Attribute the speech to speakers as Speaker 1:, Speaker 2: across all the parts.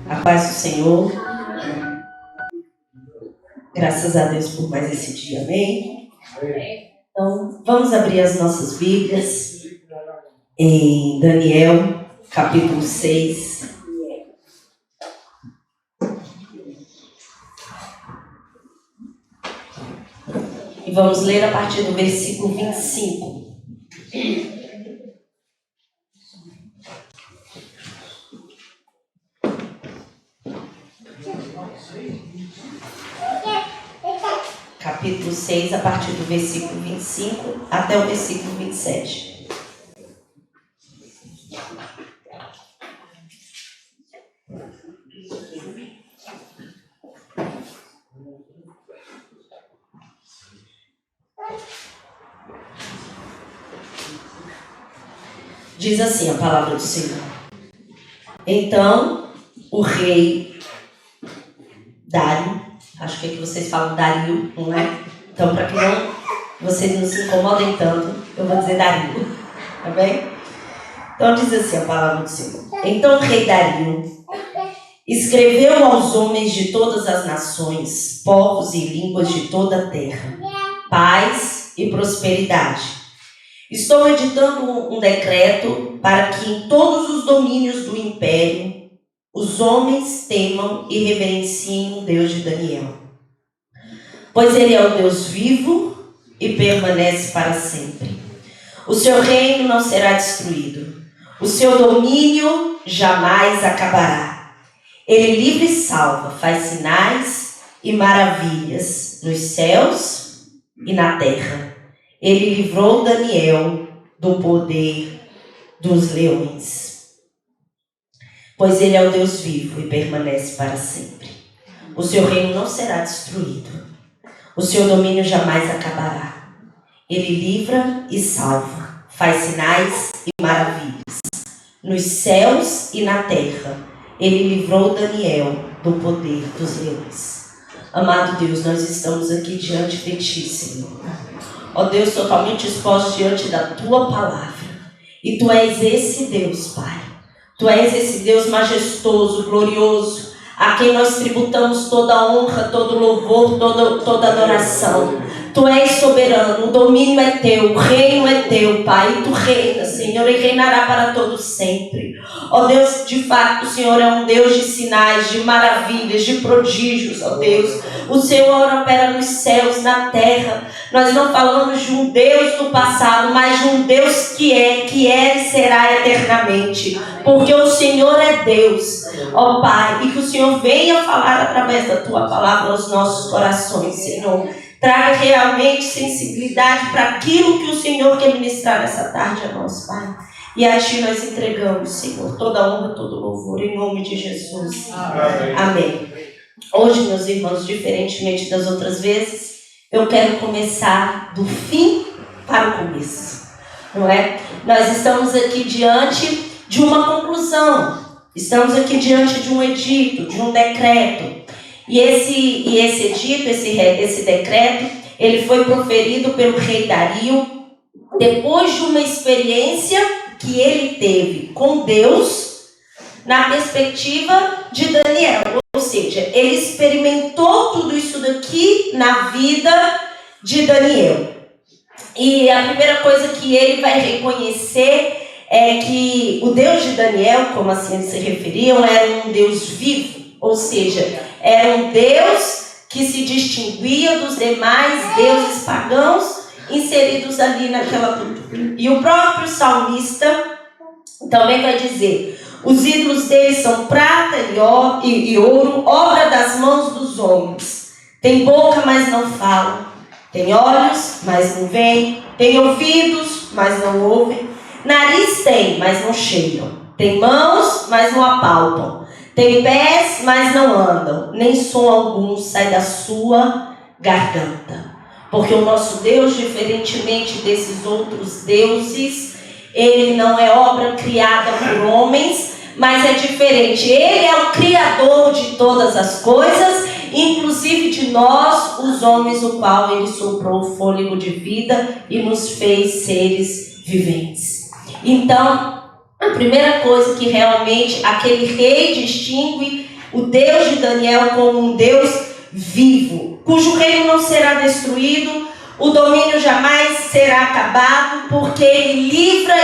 Speaker 1: A paz do Senhor. Graças a Deus por mais esse dia, amém? Então, vamos abrir as nossas Bíblias em Daniel, capítulo 6. E vamos ler a partir do versículo 25. Capítulo 6, a partir do versículo 25 até o versículo 27. Diz assim a palavra do Senhor. Então, o rei Dário, acho que aqui vocês falam Dario, não é? Então, para que vocês não se incomodem tanto, eu vou dizer Dario, tá bem? Então, diz assim a palavra do Senhor. Então, o rei Dario escreveu aos homens de todas as nações, povos e línguas de toda a terra, paz e prosperidade. Estou editando um decreto para que em todos os domínios do império os homens temam e reverenciem o Deus de Daniel. Pois ele é o Deus vivo e permanece para sempre. O seu reino não será destruído. O seu domínio jamais acabará. Ele livra e salva, faz sinais e maravilhas nos céus e na terra. Ele livrou Daniel do poder dos leões. Pois ele é o Deus vivo e permanece para sempre. O seu reino não será destruído. O seu domínio jamais acabará. Ele livra e salva, faz sinais e maravilhas nos céus e na terra. Ele livrou Daniel do poder dos leões. Amado Deus, nós estamos aqui diante de Ti, Senhor. Ó Deus, totalmente exposto diante da Tua palavra. E Tu és esse Deus, Pai. Tu és esse Deus majestoso, glorioso, a quem nós tributamos toda a honra, todo o louvor, toda a adoração. Tu és soberano, o domínio é Teu, o reino é Teu, Pai. E Tu reinas, Senhor, e reinará para todo sempre. Ó Deus, de fato, o Senhor é um Deus de sinais, de maravilhas, de prodígios, ó Deus. O Senhor opera nos céus, na terra. Nós não falamos de um Deus do passado, mas de um Deus que é e será eternamente. Porque o Senhor é Deus, ó Pai. E que o Senhor venha falar através da Tua palavra aos nossos corações, Senhor. Traga realmente sensibilidade para aquilo que o Senhor quer ministrar nessa tarde a nós, Pai. E a Ti nós entregamos, Senhor, toda a honra, todo o louvor, em nome de Jesus. Amém. Amém. Hoje, meus irmãos, diferentemente das outras vezes, eu quero começar do fim para o começo, não é? Nós estamos aqui diante de uma conclusão, estamos aqui diante de um edito, de um decreto. E esse edito, esse decreto, ele foi proferido pelo rei Dario depois de uma experiência que ele teve com Deus na perspectiva de Daniel. Ou seja, ele experimentou tudo isso daqui na vida de Daniel. E a primeira coisa que ele vai reconhecer é que o Deus de Daniel, como assim eles se referiam, era um Deus vivo. Ou seja, era um Deus que se distinguia dos demais deuses pagãos inseridos ali naquela cultura. E o próprio salmista também vai dizer: os ídolos deles são prata e ouro, obra das mãos dos homens. Tem boca, mas não falam. Tem olhos, mas não veem. Tem ouvidos, mas não ouvem. Nariz tem, mas não cheiram. Tem mãos, mas não apalpam. Tem pés, mas não andam. Nem som algum sai da sua garganta. Porque o nosso Deus, diferentemente desses outros deuses, Ele não é obra criada por homens, mas é diferente. Ele é o Criador de todas as coisas, inclusive de nós, os homens, o qual Ele soprou o fôlego de vida e nos fez seres viventes. Então, a primeira coisa que realmente aquele rei distingue o Deus de Daniel como um Deus vivo, cujo reino não será destruído, o domínio jamais será acabado, porque ele livra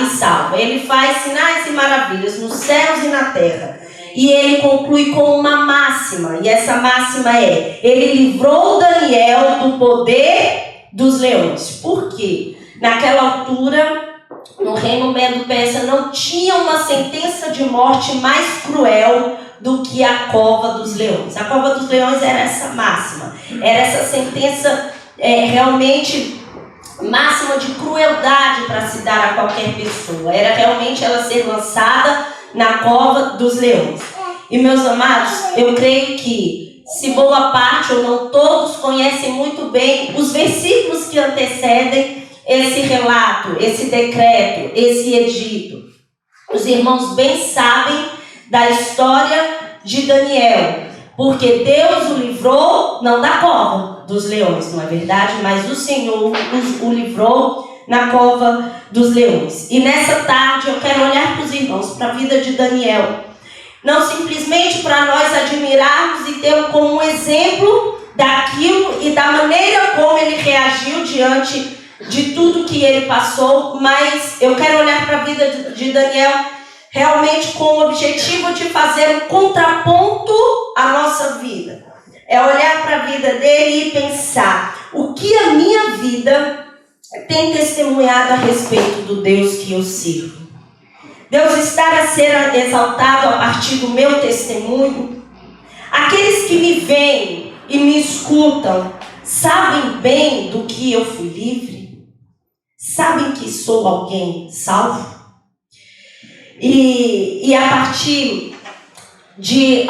Speaker 1: e salva. Ele faz sinais e maravilhas nos céus e na terra. E ele conclui com uma máxima, e essa máxima é: ele livrou Daniel do poder dos leões. Por quê? Naquela altura, no reino Medo-Persa, não tinha uma sentença de morte mais cruel do que a cova dos leões. A cova dos leões era essa máxima, era essa sentença realmente máxima de crueldade para se dar a qualquer pessoa. Era realmente ela ser lançada na cova dos leões. E meus amados, eu creio que se boa parte ou não todos conhecem muito bem os versículos que antecedem esse relato, esse decreto, esse edito. Os irmãos bem sabem da história de Daniel, porque Deus o livrou, não da cova dos leões, não é verdade? Mas o Senhor o livrou na cova dos leões. E nessa tarde eu quero olhar para os irmãos, para a vida de Daniel, não simplesmente para nós admirarmos e ter como um exemplo daquilo e da maneira como ele reagiu diante de tudo que ele passou, mas eu quero olhar para a vida de Daniel realmente com o objetivo de fazer um contraponto à nossa vida. É olhar para a vida dele e pensar: o que a minha vida tem testemunhado a respeito do Deus que eu sirvo? Deus está a ser exaltado a partir do meu testemunho? Aqueles que me veem e me escutam sabem bem do que eu fui livre? Sabem que sou alguém salvo? E a partir de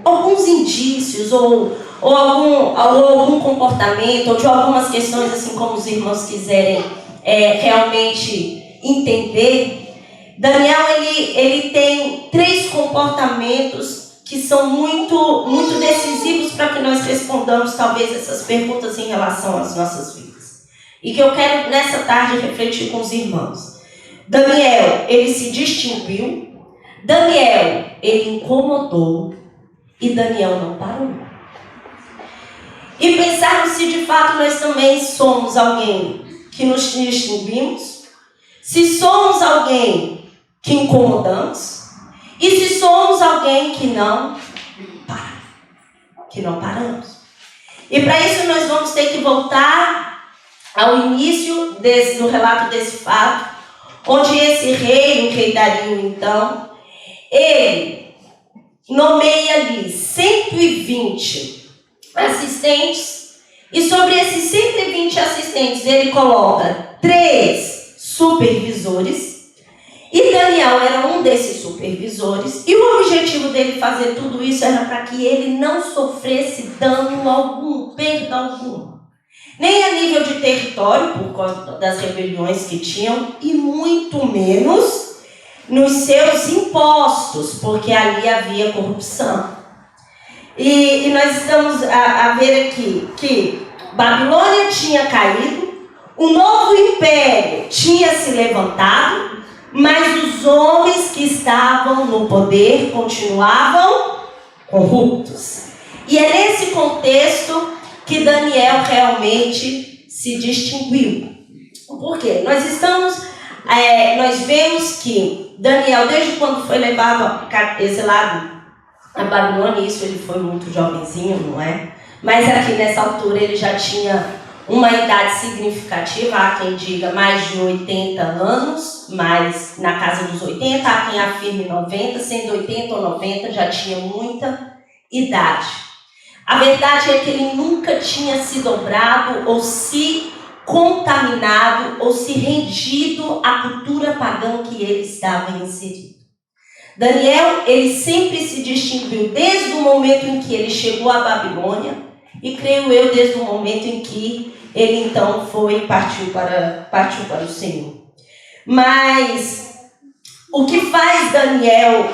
Speaker 1: alguns indícios ou algum comportamento ou de algumas questões, assim como os irmãos quiserem realmente entender, Daniel ele tem 3 comportamentos que são muito, muito decisivos para que nós respondamos talvez essas perguntas em relação às nossas vidas. E que eu quero nessa tarde refletir com os irmãos. Daniel, ele se distinguiu. Daniel, ele incomodou. E Daniel não parou. E pensarmos se de fato nós também somos alguém que nos distinguimos. Se somos alguém que incomodamos. E se somos alguém que não paramos. E para isso nós vamos ter que voltar ao início do relato desse fato, onde esse rei, o rei Dario, então, ele nomeia ali 120 assistentes, e sobre esses 120 assistentes ele coloca 3 supervisores, e Daniel era um desses supervisores, e o objetivo dele fazer tudo isso era para que ele não sofresse dano algum, perda alguma. Nem a nível de território, por causa das rebeliões que tinham, e muito menos nos seus impostos, porque ali havia corrupção. E nós estamos a ver aqui que Babilônia tinha caído, um novo império tinha se levantado, mas os homens que estavam no poder continuavam corruptos. E é nesse contexto que Daniel realmente se distinguiu. Por quê? Nós vemos que Daniel, desde quando foi levado exilado a Babilônia, isso ele foi muito jovenzinho, não é? Mas aqui nessa altura ele já tinha uma idade significativa, há quem diga mais de 80 anos, mas na casa dos 80, há quem afirme 90, sendo 80 ou 90 já tinha muita idade. A verdade é que ele nunca tinha se dobrado ou se contaminado ou se rendido à cultura pagã que ele estava inserido. Daniel, ele sempre se distinguiu desde o momento em que ele chegou à Babilônia e, creio eu, desde o momento em que ele então partiu para o Senhor. Mas o que faz Daniel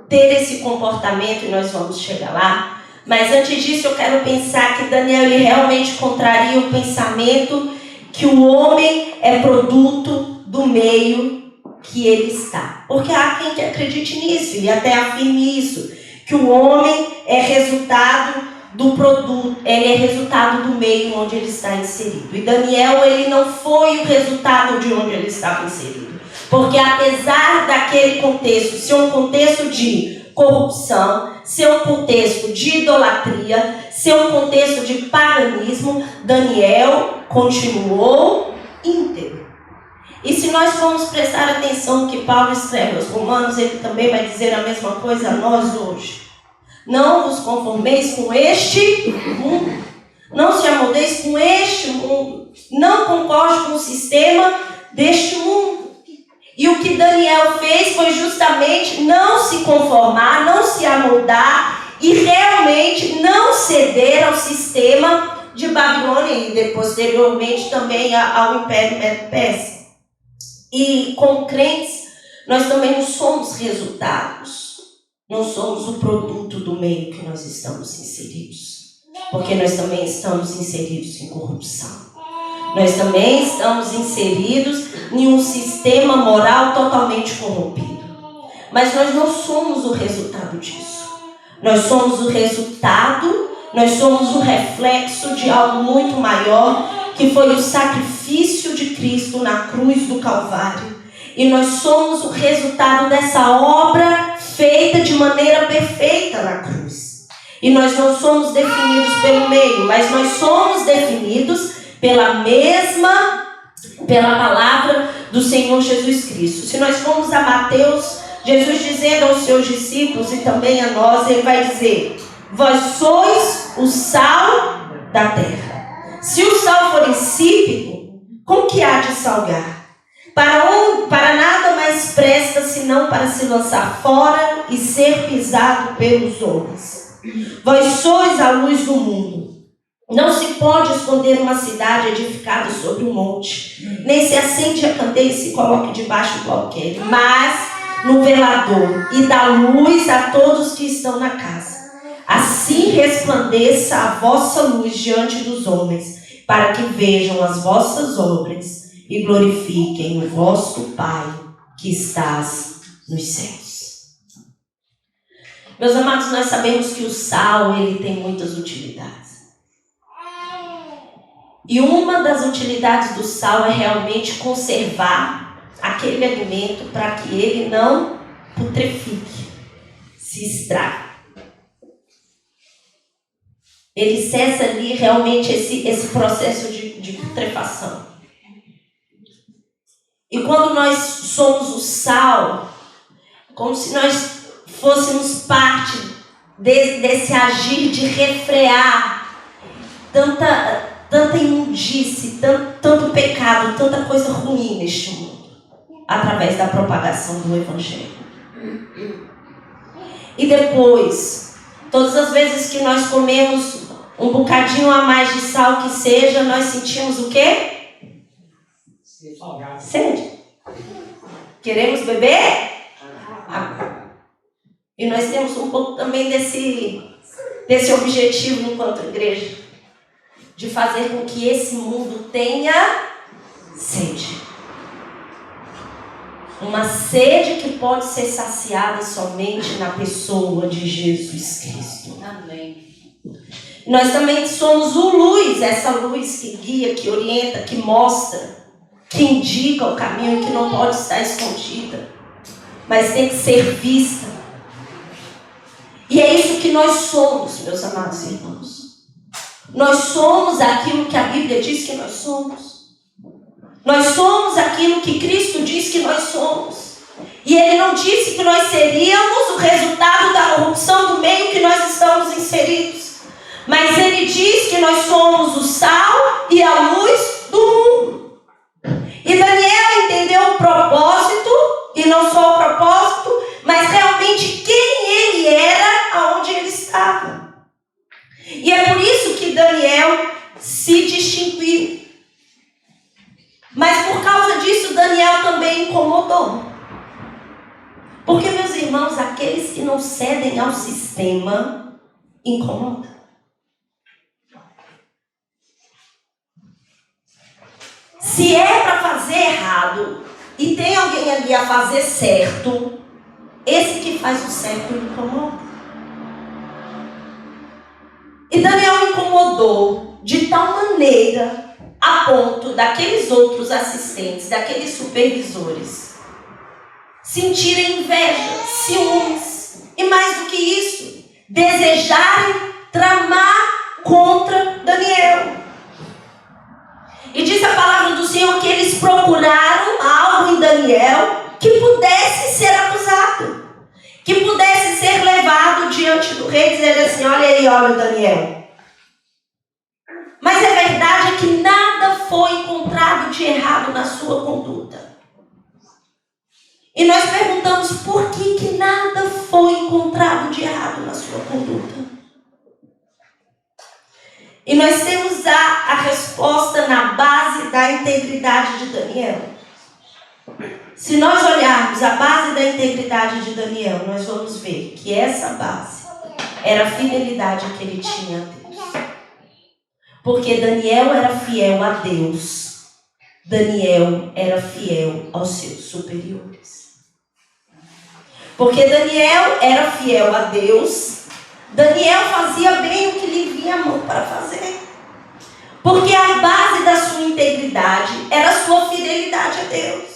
Speaker 1: ter esse comportamento, e nós vamos chegar lá, mas antes disso eu quero pensar que Daniel ele realmente contraria o pensamento que o homem é produto do meio que ele está. Porque há quem acredite nisso e até afirme isso, que o homem é resultado do produto, ele é resultado do meio onde ele está inserido. E Daniel, ele não foi o resultado de onde ele estava inserido. Porque apesar daquele contexto ser um contexto de corrupção, ser um contexto de idolatria, ser um contexto de paganismo, Daniel continuou íntegro. E se nós formos prestar atenção no que Paulo escreve aos Romanos, ele também vai dizer a mesma coisa a nós hoje. Não vos conformeis com este mundo. Não se amoldeis com este mundo. Não concorde com o sistema deste mundo. E o que Daniel fez foi justamente não se conformar, não se amoldar e realmente não ceder ao sistema de Babilônia e posteriormente também ao Império Medo-Persa. E como crentes, nós também não somos resultados, não somos o produto do meio que nós estamos inseridos, porque nós também estamos inseridos em corrupção. Nós também estamos inseridos em um sistema moral totalmente corrompido. Mas nós não somos o resultado disso. Nós somos o resultado, nós somos o reflexo de algo muito maior, que foi o sacrifício de Cristo na cruz do Calvário. E nós somos o resultado dessa obra feita de maneira perfeita na cruz. E nós não somos definidos pelo meio, mas nós somos definidos pela palavra do Senhor Jesus Cristo. Se nós formos a Mateus, Jesus dizendo aos seus discípulos e também a nós, ele vai dizer: vós sois o sal da terra. Se o sal for insípido, com que há de salgar? Para nada mais presta senão para se lançar fora e ser pisado pelos homens. Vós sois a luz do mundo. Não se pode esconder uma cidade edificada sobre um monte, nem se acende a candeia e se coloca debaixo do alqueire, mas no velador, e dá luz a todos que estão na casa. Assim resplandeça a vossa luz diante dos homens, para que vejam as vossas obras e glorifiquem o vosso Pai que estás nos céus. Meus amados, nós sabemos que o sal, ele tem muitas utilidades. E uma das utilidades do sal é realmente conservar aquele alimento para que ele não putrefique, se estrague. Ele cessa ali realmente esse processo de putrefação. E quando nós somos o sal, como se nós fôssemos parte desse agir de refrear tanta imundície, tanto pecado, tanta coisa ruim neste mundo, através da propagação do Evangelho. E depois, todas as vezes que nós comemos um bocadinho a mais de sal que seja, nós sentimos o quê? Sede. Queremos beber? Água. E nós temos um pouco também desse objetivo enquanto igreja, de fazer com que esse mundo tenha sede. Uma sede que pode ser saciada somente na pessoa de Jesus Cristo. Amém. Nós também somos o luz, essa luz que guia, que orienta, que mostra, que indica o caminho, que não pode estar escondida, mas tem que ser vista. E é isso que nós somos, meus amados irmãos. Nós somos aquilo que a Bíblia diz que nós somos. Nós somos aquilo que Cristo diz que nós somos. E Ele não disse que nós seríamos o resultado da corrupção do meio que nós estamos inseridos. Mas Ele diz que nós somos o sal e a luz do mundo. E Daniel entendeu o propósito, e não só o propósito, mas realmente quem ele era, aonde ele estava. E é por isso que Daniel se distinguiu. Mas por causa disso, Daniel também incomodou. Porque, meus irmãos, aqueles que não cedem ao sistema, incomodam. Se é para fazer errado e tem alguém ali a fazer certo, esse que faz o certo incomoda. E Daniel incomodou de tal maneira a ponto daqueles outros assistentes, daqueles supervisores, sentirem inveja, ciúmes e mais do que isso, desejarem tramar contra Daniel. E diz a palavra do Senhor que eles procuraram algo em Daniel que pudesse ser acusado, que pudesse ser levado diante do rei e dizer assim: olha aí, olha o Daniel. Mas a verdade é que nada foi encontrado de errado na sua conduta. E nós perguntamos por que nada foi encontrado de errado na sua conduta. E nós temos a resposta na base da integridade de Daniel. Se nós olharmos a base da integridade de Daniel, nós vamos ver que essa base era a fidelidade que ele tinha a Deus. Porque Daniel era fiel a Deus. Daniel era fiel aos seus superiores. Porque Daniel era fiel a Deus. Daniel fazia bem o que lhe vinha a mão para fazer. Porque a base da sua integridade era a sua fidelidade a Deus.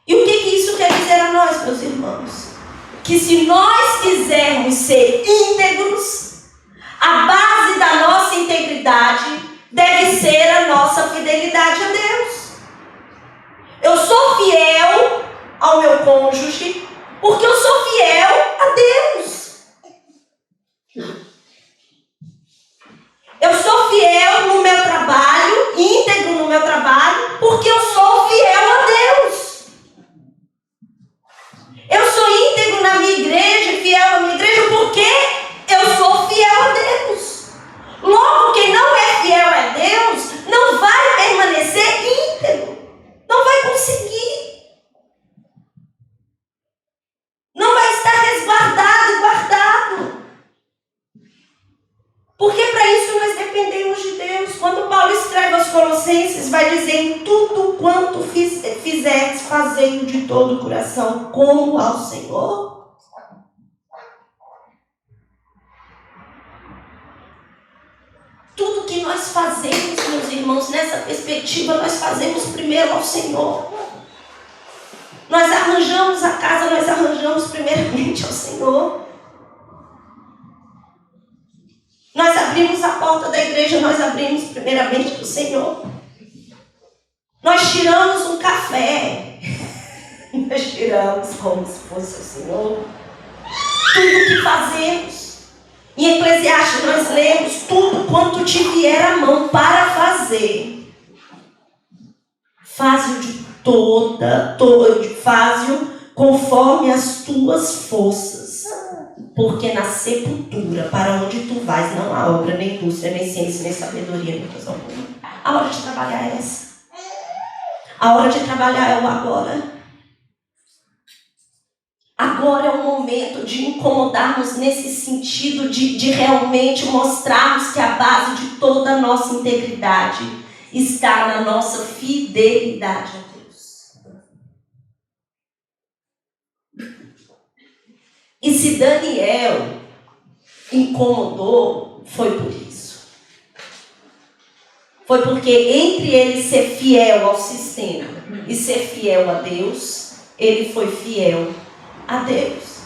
Speaker 1: E o que isso quer dizer a nós, meus irmãos? Que se nós quisermos ser íntegros, a base da nossa integridade deve ser a nossa fidelidade a Deus. Eu sou fiel ao meu cônjuge porque eu sou fiel a Deus. Eu sou fiel no meu trabalho, íntegro no meu trabalho, porque eu sou fiel a Deus. Eu sou íntegro na minha igreja, fiel à minha igreja, porque eu sou fiel a Deus. Logo, quem não é fiel a Deus não vai permanecer íntegro. Não vai conseguir. Não vai estar resguardado e guardado. Porque para isso nós dependemos de Deus. Quando Paulo escreve aos Colossenses, vai dizer: tudo quanto fizerdes, fazei-o de todo o coração, como ao Senhor. Tudo que nós fazemos, meus irmãos, nessa perspectiva, nós fazemos primeiro ao Senhor. Nós arranjamos a casa, nós arranjamos primeiramente ao Senhor. Nós abrimos a porta da igreja, nós abrimos primeiramente para o Senhor. Nós tiramos um café, nós tiramos como se fosse o Senhor. Tudo que fazemos. Em Eclesiastes nós lemos: tudo quanto te vier à mão para fazer, faz-o de faz-o conforme as tuas forças, porque na sepultura, para onde tu vais, não há obra, nem indústria, nem ciência, nem sabedoria, nem coisa alguma. A hora de trabalhar é essa. A hora de trabalhar é o agora. Agora é o momento de incomodarmos nesse sentido de realmente mostrarmos que a base de toda a nossa integridade está na nossa fidelidade a Deus. E se Daniel incomodou, foi por isso. Foi porque entre ele ser fiel ao sistema e ser fiel a Deus, ele foi fiel a Deus.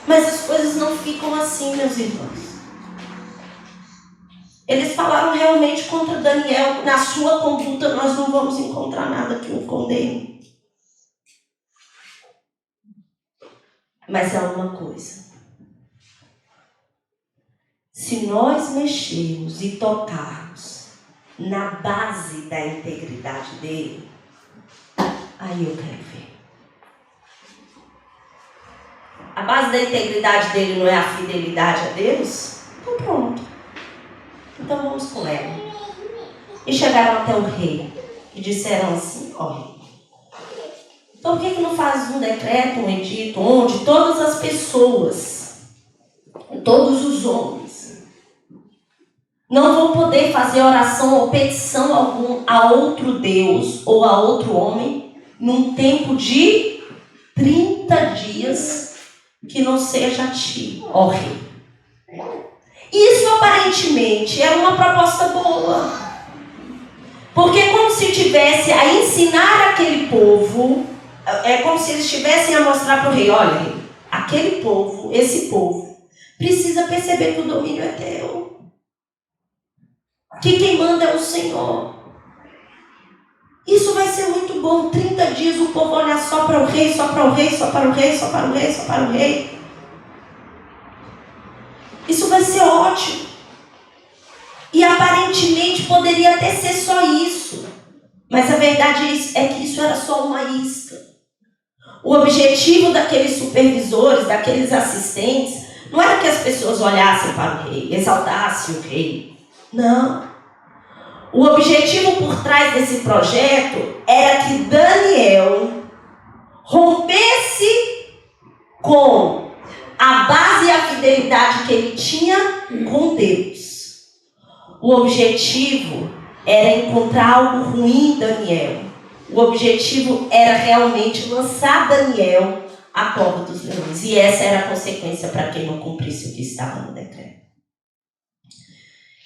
Speaker 1: Mas as coisas não ficam assim, meus irmãos. Eles falaram realmente contra Daniel. Na sua conduta nós não vamos encontrar nada que o condene. Mas é uma coisa: se nós mexermos e tocarmos na base da integridade dele, aí eu quero ver. A base da integridade dele não é a fidelidade a Deus? Então pronto. Então vamos com ela. E chegaram até o rei e disseram assim: olha, então por que não faz um decreto, um edito, onde todas as pessoas, todos os homens, Não vou poder fazer oração ou petição algum a outro Deus ou a outro homem num tempo de 30 dias que não seja a ti, ó rei. Isso aparentemente era uma proposta boa. Porque é como se tivesse a ensinar aquele povo, é como se eles estivessem a mostrar para o rei, olha, rei, aquele povo, esse povo, precisa perceber que o domínio é teu. Que quem manda é o Senhor. Isso vai ser muito bom. 30 dias o povo olhar só para o rei, só para o rei, só para o rei, só para o rei, só para o rei. Isso vai ser ótimo. E aparentemente poderia até ser só isso. Mas a verdade é que isso era só uma isca. O objetivo daqueles supervisores, daqueles assistentes, não era que as pessoas olhassem para o rei, exaltassem o rei. Não. O objetivo por trás desse projeto era que Daniel rompesse com a base e a fidelidade que ele tinha com Deus. O objetivo era encontrar algo ruim em Daniel. O objetivo era realmente lançar Daniel à cova dos leões. E essa era a consequência para quem não cumprisse o que estava no decreto.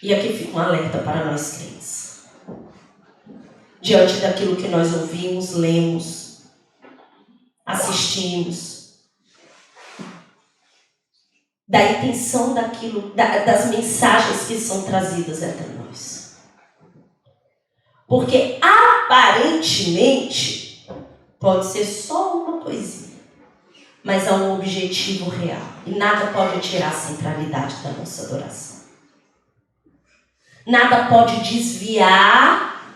Speaker 1: E aqui fica um alerta para nós crentes. Diante daquilo que nós ouvimos, lemos, assistimos, da intenção daquilo, das mensagens que são trazidas até nós. Porque aparentemente pode ser só uma coisinha, mas há um objetivo real. E nada pode tirar a centralidade da nossa adoração. Nada pode desviar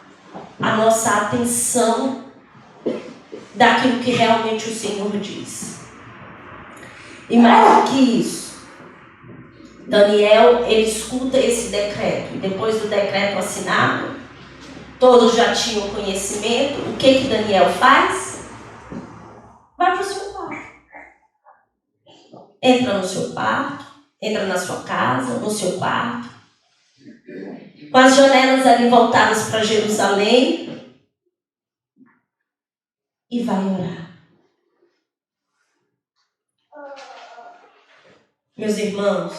Speaker 1: a nossa atenção daquilo que realmente o Senhor diz. E mais do que isso, Daniel, ele escuta esse decreto. E depois do decreto assinado, todos já tinham conhecimento. O que Daniel faz? Vai para o seu quarto. Entra no seu quarto, entra na sua casa, no seu quarto. Com as janelas ali voltadas para Jerusalém. E vai orar. Meus irmãos,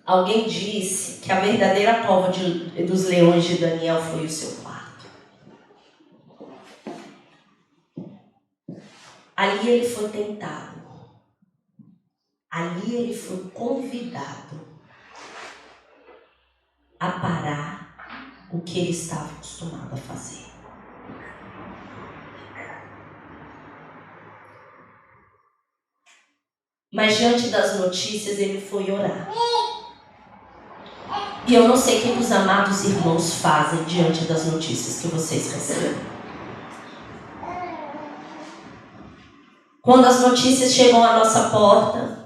Speaker 1: alguém disse que a verdadeira cova dos leões de Daniel foi o seu quarto. Ali ele foi tentado. Ali ele foi convidado a parar o que ele estava acostumado a fazer. Mas diante das notícias ele foi orar. E eu não sei o que os amados irmãos fazem diante das notícias que vocês recebem. Quando as notícias chegam à nossa porta,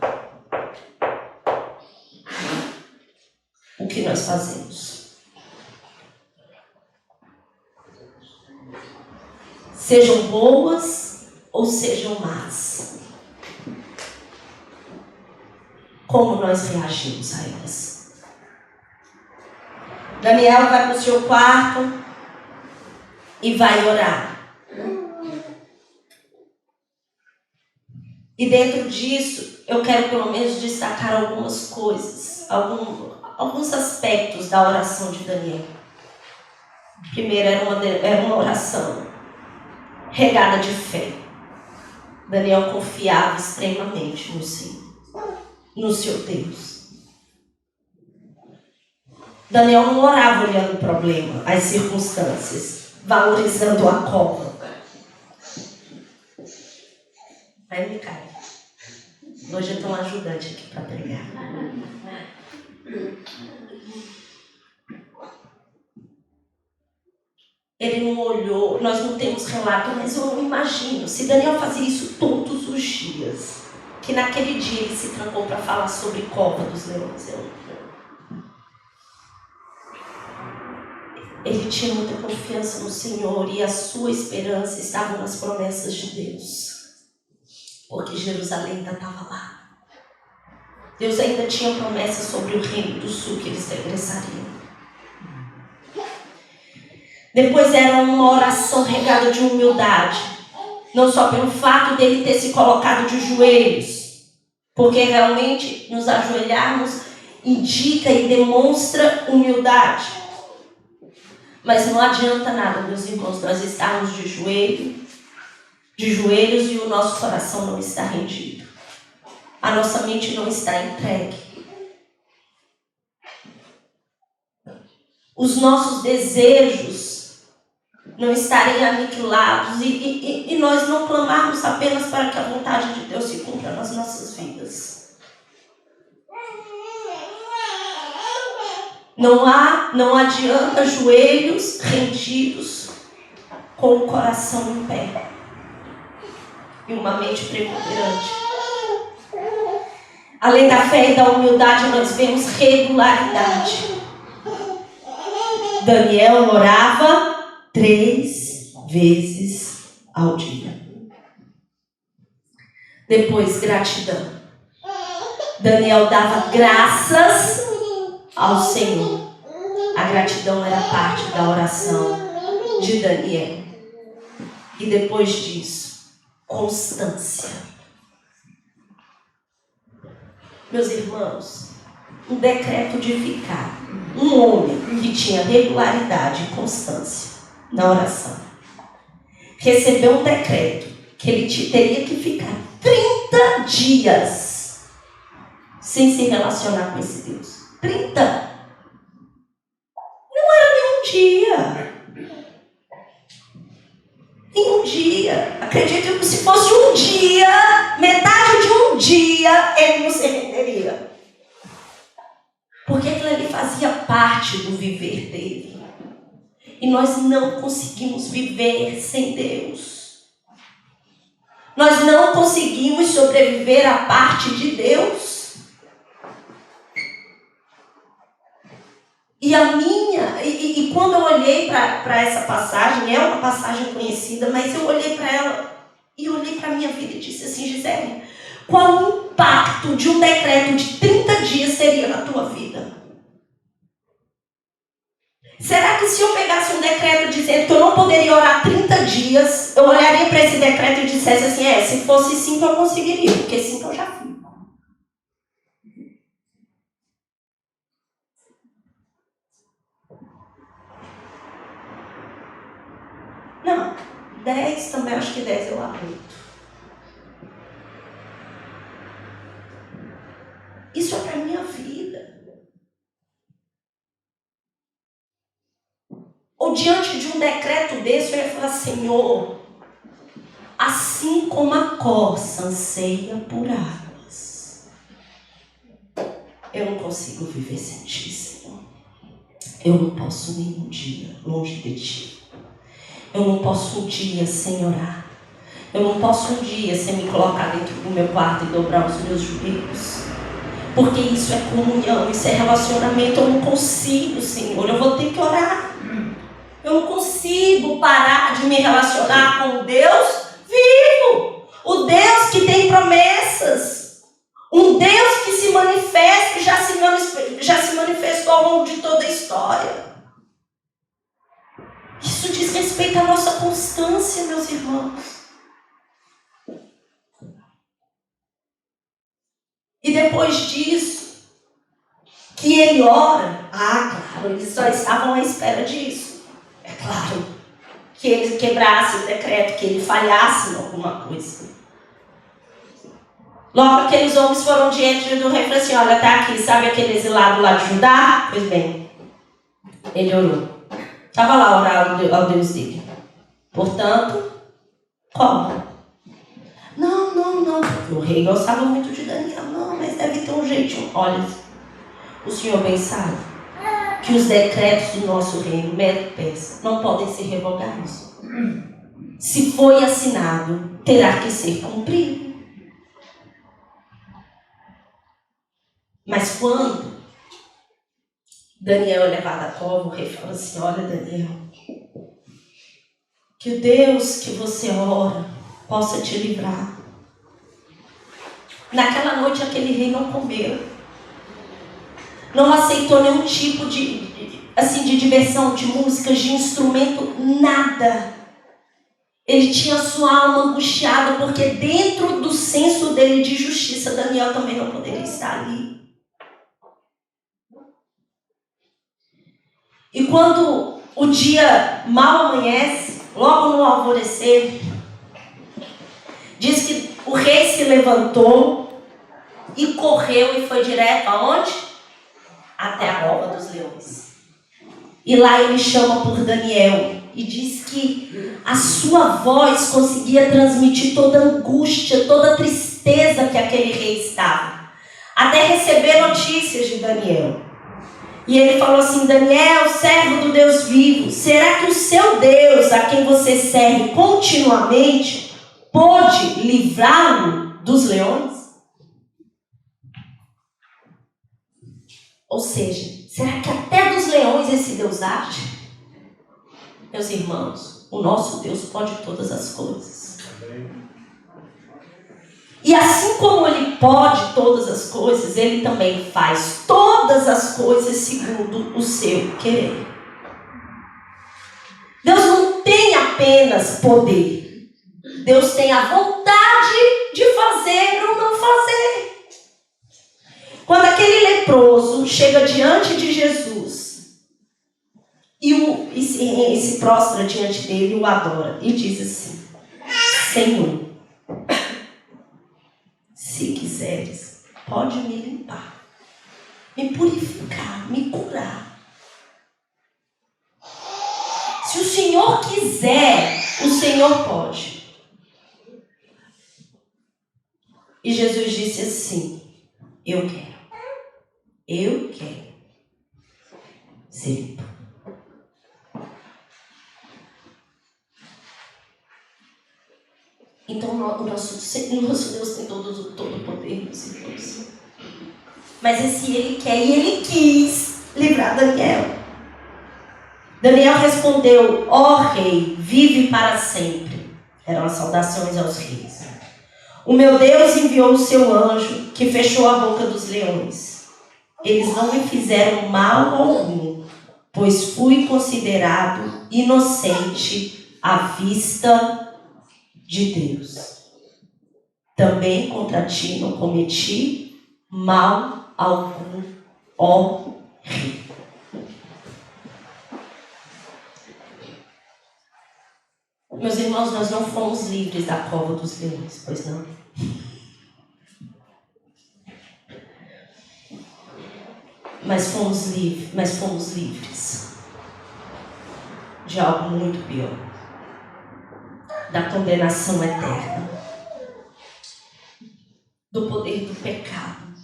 Speaker 1: o que nós fazemos? Sejam boas ou sejam más. Como nós reagimos a elas? Daniel vai para o seu quarto e vai orar. E dentro disso, eu quero pelo menos destacar algumas coisas, alguns aspectos da oração de Daniel. Primeiro, era uma oração regada de fé. Daniel confiava extremamente no Senhor, no seu Deus. Daniel não orava olhando o problema, as circunstâncias, valorizando a cova. Aí me cai. Hoje eu tenho um ajudante aqui para pregar. Ele não olhou, nós não temos relato, mas eu não imagino. Se Daniel fazia isso todos os dias, que naquele dia ele se trancou para falar sobre cova dos leões. Ele tinha muita confiança no Senhor e a sua esperança estava nas promessas de Deus. Porque Jerusalém ainda estava lá. Deus ainda tinha promessa sobre o reino do sul que eles regressariam. Depois era uma oração regada de humildade. Não só pelo fato dele ter se colocado de joelhos, porque realmente nos ajoelharmos indica e demonstra humildade. Mas não adianta nada, meus irmãos, nós estarmos de joelhos e o nosso coração não está rendido. A nossa mente não está entregue. Os nossos desejos não estarem aniquilados e nós não clamarmos apenas para que a vontade de Deus se cumpra nas nossas vidas. Não adianta joelhos rendidos com o coração em pé e uma mente preponderante. Além da fé e da humildade, nós vemos regularidade. Daniel orava 3 vezes ao dia. Depois, gratidão. Daniel dava graças ao Senhor. A gratidão era parte da oração de Daniel. E depois disso, constância. Meus irmãos, um decreto de ficar. Um homem que tinha regularidade e constância na oração recebeu um decreto que ele teria que ficar 30 dias sem se relacionar com esse Deus. 30. Não era nenhum dia. Em um dia. Acredito que se fosse um dia, metade de um dia, ele não se renderia. Porque aquilo ali fazia parte do viver dele. E nós não conseguimos viver sem Deus. Nós não conseguimos sobreviver à parte de Deus. E quando eu olhei para essa passagem, é uma passagem conhecida, mas eu olhei para ela e olhei para a minha vida e disse assim: Gisele, qual o impacto de um decreto de 30 dias seria na tua vida? Será que se eu pegasse um decreto dizendo que eu não poderia orar 30 dias, eu olharia para esse decreto e dissesse assim: se fosse 5 eu conseguiria, porque 5 eu já fiz. Não, 10 também, acho que 10 eu aguento. Isso é para a minha vida. Ou diante de um decreto desse, eu ia falar: Senhor, assim como a corça anseia por águas, eu não consigo viver sem ti, Senhor. Eu não posso nem um dia longe de ti. Eu não posso um dia sem orar. Eu não posso um dia sem me colocar dentro do meu quarto e dobrar os meus joelhos. Porque isso é comunhão, isso é relacionamento. Eu não consigo, Senhor. Eu vou ter que orar. Eu não consigo parar de me relacionar com o Deus vivo. O Deus que tem promessas. Um Deus que se manifesta, já se manifestou ao longo de toda a história. Isso diz respeito à nossa constância, meus irmãos. E depois disso, que ele ora, claro, eles só estavam à espera disso. É claro, que ele quebrasse o decreto, que ele falhasse em alguma coisa. Logo aqueles homens foram diante do rei e falaram assim: olha, tá aqui, sabe aquele exilado lá de Judá? Pois bem, ele orou. Estava lá orando ao Deus dele. Portanto, como? Não. O rei gostava muito de Daniel. Não, mas deve ter um jeitinho. Olha, o senhor bem sabe que os decretos do nosso reino, mero peça, não podem ser revogados. Se foi assinado, terá que ser cumprido. Mas quando Daniel é levado à cova, o rei fala assim: olha, Daniel, que o Deus que você ora possa te livrar. Naquela noite aquele rei não comeu. Não aceitou nenhum tipo de diversão, de músicas, de instrumento, nada. Ele tinha sua alma angustiada, porque dentro do senso dele de justiça, Daniel também não poderia estar ali. E quando o dia mal amanhece, logo no alvorecer, diz que o rei se levantou e correu e foi direto aonde? Até a cova dos leões. E lá ele chama por Daniel e diz que a sua voz conseguia transmitir toda a angústia, toda a tristeza que aquele rei estava, até receber notícias de Daniel. E ele falou assim: Daniel, servo do Deus vivo, será que o seu Deus, a quem você serve continuamente, pôde livrá-lo dos leões? Ou seja, será que até dos leões esse Deus age? Meus irmãos, o nosso Deus pode todas as coisas. E assim como Ele pode todas as coisas, Ele também faz todas as coisas segundo o seu querer. Deus não tem apenas poder. Deus tem a vontade de fazer ou não fazer. Quando aquele leproso chega diante de Jesus e se prostra diante dele e o adora, e diz assim: Senhor, se quiseres, pode me limpar, me purificar, me curar. Se o Senhor quiser, o Senhor pode. E Jesus disse assim: eu quero ser limpo. Então o nosso Deus tem todo o poder, meus irmãos. Mas esse Ele quer, e Ele quis livrar Daniel. Daniel respondeu: ó rei, vive para sempre. Eram as saudações aos reis. O meu Deus enviou o seu anjo, que fechou a boca dos leões. Eles não me fizeram mal algum, pois fui considerado inocente à vista de Deus. Também contra ti não cometi mal algum, ó rei. Meus irmãos, nós não fomos livres da cova dos leões, pois não? Mas fomos livres de algo muito pior, da condenação eterna, do poder do pecado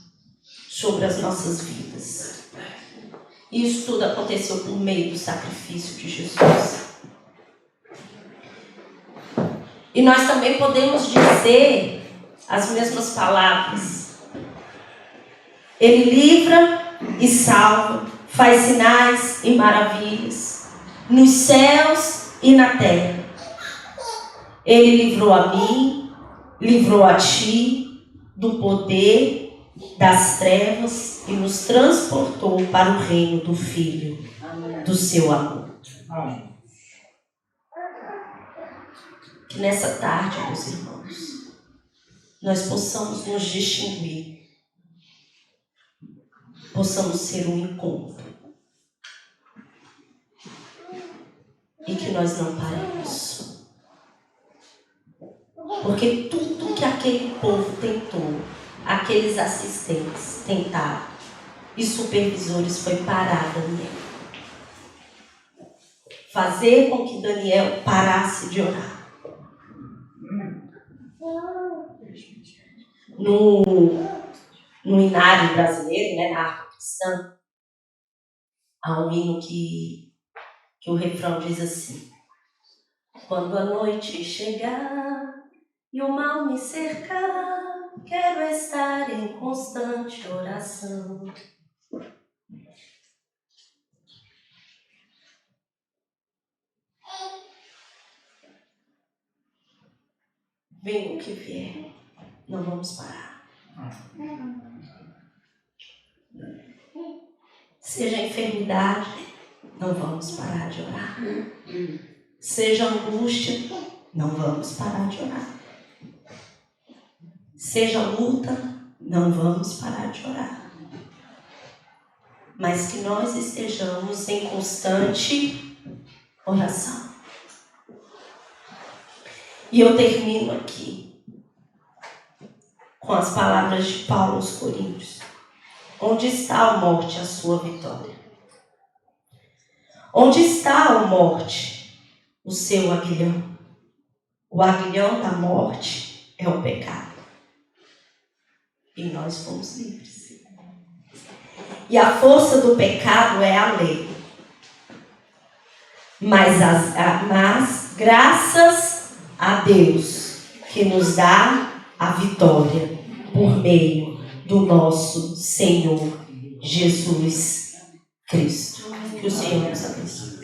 Speaker 1: sobre as nossas vidas. E isso tudo aconteceu por meio do sacrifício de Jesus. E nós também podemos dizer as mesmas palavras: Ele livra e salva, faz sinais e maravilhas nos céus e na terra. Ele livrou a mim, livrou a ti do poder das trevas e nos transportou para o reino do Filho do seu amor. Que nessa tarde, meus irmãos, nós possamos nos distinguir, possamos ser um encontro, e que nós não paremos. Porque tudo que aquele povo tentou, aqueles assistentes tentaram, e supervisores, foi parar Daniel. Fazer com que Daniel parasse de orar. No inário brasileiro, na harpa cristã, há um hino que o refrão diz assim: quando a noite chegar e o mal me cercar, quero estar em constante oração. Venha o que vier, não vamos parar. Seja enfermidade, não vamos parar de orar. Seja angústia, não vamos parar de orar. Seja luta, não vamos parar de orar. Mas que nós estejamos em constante oração. E eu termino aqui com as palavras de Paulo aos Coríntios. Onde está a morte, a sua vitória? Onde está a morte, o seu aguilhão? O aguilhão da morte é o pecado. E nós fomos livres. E a força do pecado é a lei. Mas graças a Deus que nos dá a vitória por meio do nosso Senhor Jesus Cristo. Que o Senhor nos abençoe.